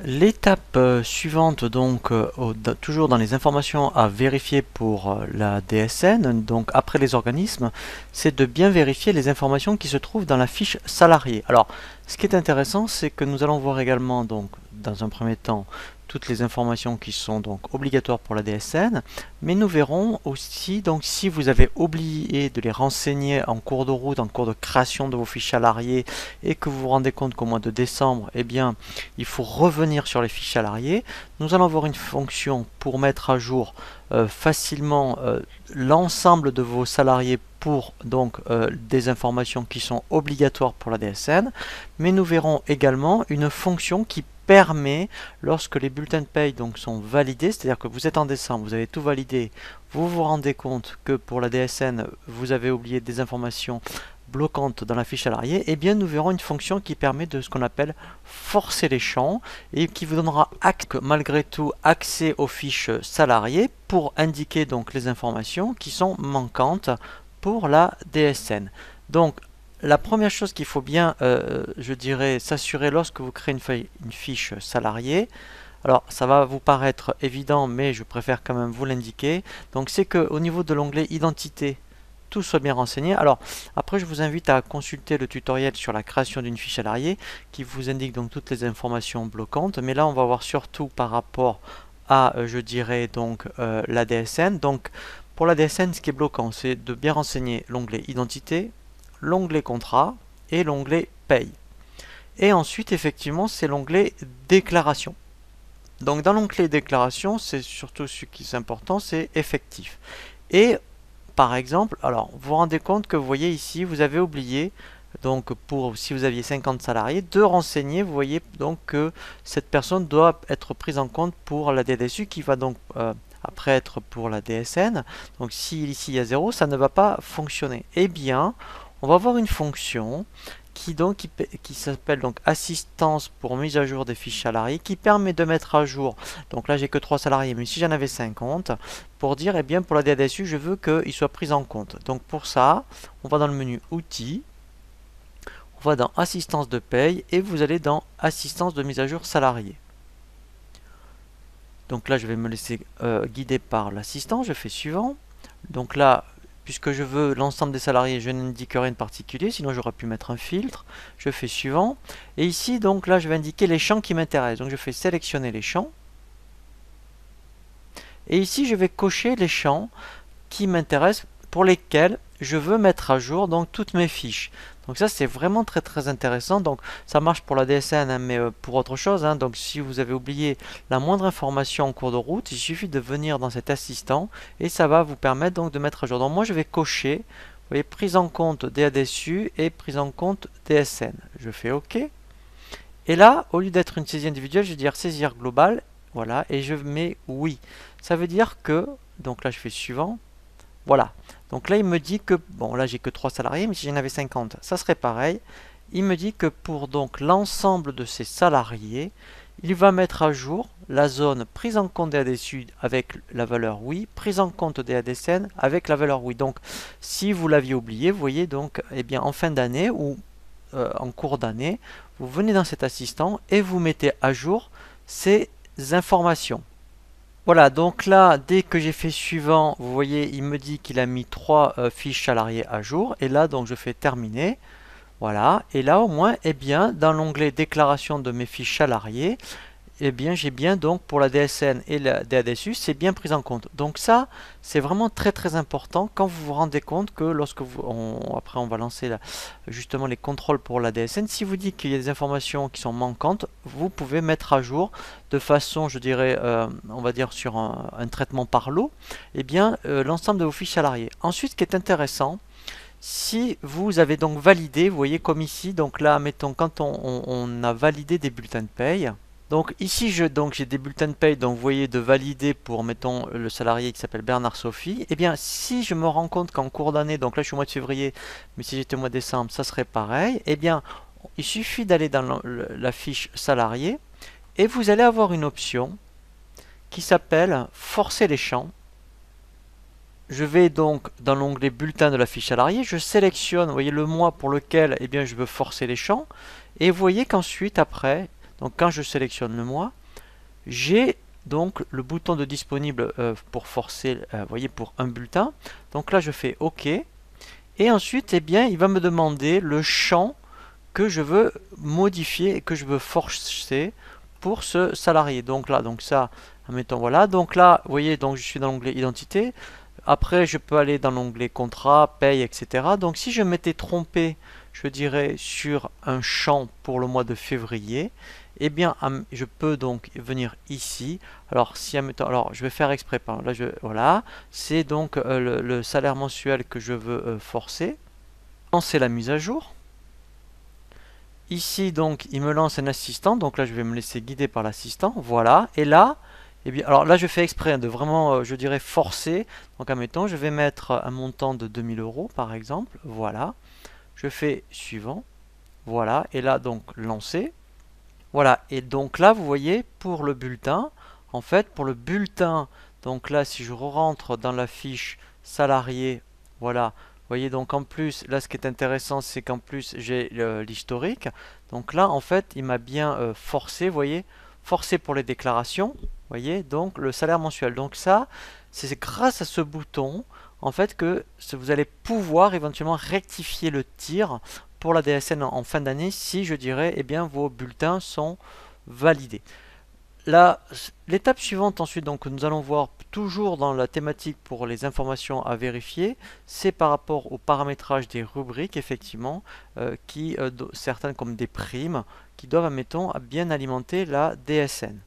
L'étape suivante, donc, toujours dans les informations à vérifier pour la DSN, donc après les organismes, c'est de bien vérifier les informations qui se trouvent dans la fiche salarié. Alors, ce qui est intéressant, c'est que nous allons voir également, donc, dans un premier temps, toutes les informations qui sont donc obligatoires pour la DSN, mais nous verrons aussi, donc, si vous avez oublié de les renseigner en cours de route, en cours de création de vos fiches salariés, et que vous vous rendez compte qu'au mois de décembre, eh bien, il faut revenir sur les fiches salariés. Nous allons avoir une fonction pour mettre à jour facilement l'ensemble de vos salariés pour donc des informations qui sont obligatoires pour la DSN, mais nous verrons également une fonction qui permet, lorsque les bulletins de paye donc sont validés, c'est-à-dire que vous êtes en décembre, vous avez tout validé, vous vous rendez compte que pour la DSN, vous avez oublié des informations bloquante dans la fiche salariée, eh bien nous verrons une fonction qui permet de ce qu'on appelle forcer les champs et qui vous donnera malgré tout accès aux fiches salariées pour indiquer donc les informations qui sont manquantes pour la DSN. Donc la première chose qu'il faut bien, je dirais, s'assurer lorsque vous créez une fiche salariée, alors ça va vous paraître évident, mais je préfère quand même vous l'indiquer. Donc c'est qu'au niveau de l'onglet identité, tout soit bien renseigné. Alors après je vous invite à consulter le tutoriel sur la création d'une fiche salariée qui vous indique donc toutes les informations bloquantes, mais là on va voir surtout par rapport à je dirais donc la DSN. Donc pour la DSN, ce qui est bloquant, c'est de bien renseigner l'onglet identité, l'onglet contrat et l'onglet paye. Et ensuite effectivement c'est l'onglet déclaration. Donc dans l'onglet déclaration, c'est surtout ce qui est important, c'est effectif. Et par exemple, alors vous vous rendez compte que vous voyez ici, vous avez oublié, donc pour si vous aviez 50 salariés, de renseigner, vous voyez donc que cette personne doit être prise en compte pour la DDSU qui va donc après être pour la DSN. Donc si ici il y a 0, ça ne va pas fonctionner. Eh bien, on va avoir une fonction qui s'appelle donc assistance pour mise à jour des fiches salariés qui permet de mettre à jour, donc là j'ai que 3 salariés, mais si j'en avais 50, pour dire, eh bien pour la DDSU, je veux qu'il soit pris en compte. Donc pour ça, on va dans le menu outils, on va dans assistance de paye et vous allez dans assistance de mise à jour salarié. Donc là je vais me laisser guider par l'assistant, je fais suivant. Donc là, puisque je veux l'ensemble des salariés, je n'indique rien de particulier, sinon j'aurais pu mettre un filtre. Je fais suivant. Et ici, donc là, je vais indiquer les champs qui m'intéressent. Donc je fais sélectionner les champs. Et ici, je vais cocher les champs qui m'intéressent, pour lesquels je veux mettre à jour donc toutes mes fiches. Donc ça c'est vraiment très intéressant. Donc ça marche pour la DSN, hein, mais pour autre chose, hein. Donc si vous avez oublié la moindre information en cours de route, il suffit de venir dans cet assistant et ça va vous permettre donc de mettre à jour. Donc moi je vais cocher, vous voyez, prise en compte DADSU et prise en compte DSN. Je fais OK. Et là, au lieu d'être une saisie individuelle, je vais dire saisir globale. Voilà, et je mets oui. Ça veut dire que, donc là je fais suivant. Voilà. Donc là, il me dit que, bon, là, j'ai que 3 salariés, mais si j'en avais 50, ça serait pareil. Il me dit que pour donc l'ensemble de ces salariés, il va mettre à jour la zone prise en compte des ADSU avec la valeur oui, prise en compte des ADSN avec la valeur oui. Donc, si vous l'aviez oublié, vous voyez donc, eh bien, en fin d'année ou en cours d'année, vous venez dans cet assistant et vous mettez à jour ces informations. Voilà, donc là, dès que j'ai fait suivant, vous voyez, il me dit qu'il a mis 3 fiches salariés à jour. Et là, donc, je fais terminer. Voilà, et là, au moins, eh bien, dans l'onglet déclaration de mes fiches salariés, eh bien, j'ai bien donc pour la DSN et la DADSU, c'est bien pris en compte. Donc ça, c'est vraiment très important quand vous vous rendez compte que lorsque après on va lancer justement les contrôles pour la DSN, si vous dites qu'il y a des informations qui sont manquantes, vous pouvez mettre à jour de façon, je dirais, on va dire sur un traitement par lot, eh bien, l'ensemble de vos fiches salariés. Ensuite, ce qui est intéressant, si vous avez donc validé, vous voyez comme ici, donc là, mettons, quand on a validé des bulletins de paye, donc ici j'ai des bulletins de paye, donc vous voyez de valider pour mettons le salarié qui s'appelle Bernard Sophie. Et bien si je me rends compte qu'en cours d'année, donc là je suis au mois de février, mais si j'étais au mois de décembre, ça serait pareil. Et bien il suffit d'aller dans la fiche salarié et vous allez avoir une option qui s'appelle forcer les champs. Je vais donc dans l'onglet bulletin de la fiche salarié, je sélectionne, vous voyez le mois pour lequel eh bien, je veux forcer les champs. Et vous voyez qu'ensuite après, Donc quand je sélectionne le mois, j'ai donc le bouton de disponible pour forcer, voyez, pour un bulletin. Donc là je fais OK. Et ensuite, eh bien, il va me demander le champ que je veux modifier et que je veux forcer pour ce salarié. Donc là, donc ça, admettons, voilà. Donc là, vous voyez, donc je suis dans l'onglet identité. Après, je peux aller dans l'onglet contrat, paye, etc. Donc si je m'étais trompé, je dirais sur un champ pour le mois de février, eh bien, je peux donc venir ici. Alors, si alors, je vais faire exprès. Là, voilà, c'est donc le salaire mensuel que je veux forcer. C'est la mise à jour. Ici, donc, il me lance un assistant. Donc là, je vais me laisser guider par l'assistant. Voilà. Et là, eh bien, alors là, je fais exprès de vraiment, je dirais, forcer. Donc, admettons, je vais mettre un montant de 2000 euros, par exemple. Voilà. Je fais suivant. Voilà. Et là, donc, lancer. Voilà. Et donc là, vous voyez, pour le bulletin, en fait, pour le bulletin, donc là, si je rentre dans la fiche salarié, voilà. Vous voyez, donc en plus, là, ce qui est intéressant, c'est qu'en plus, j'ai l'historique. Donc là, en fait, il m'a bien forcé, vous voyez, forcé pour les déclarations. Vous voyez, donc le salaire mensuel. Donc ça, c'est grâce à ce bouton, en fait, que vous allez pouvoir éventuellement rectifier le tir pour la DSN en fin d'année si, je dirais, eh bien, vos bulletins sont validés. L'étape suivante ensuite, donc, que nous allons voir toujours dans la thématique pour les informations à vérifier, c'est par rapport au paramétrage des rubriques, effectivement, certaines comme des primes, qui doivent, admettons, bien alimenter la DSN.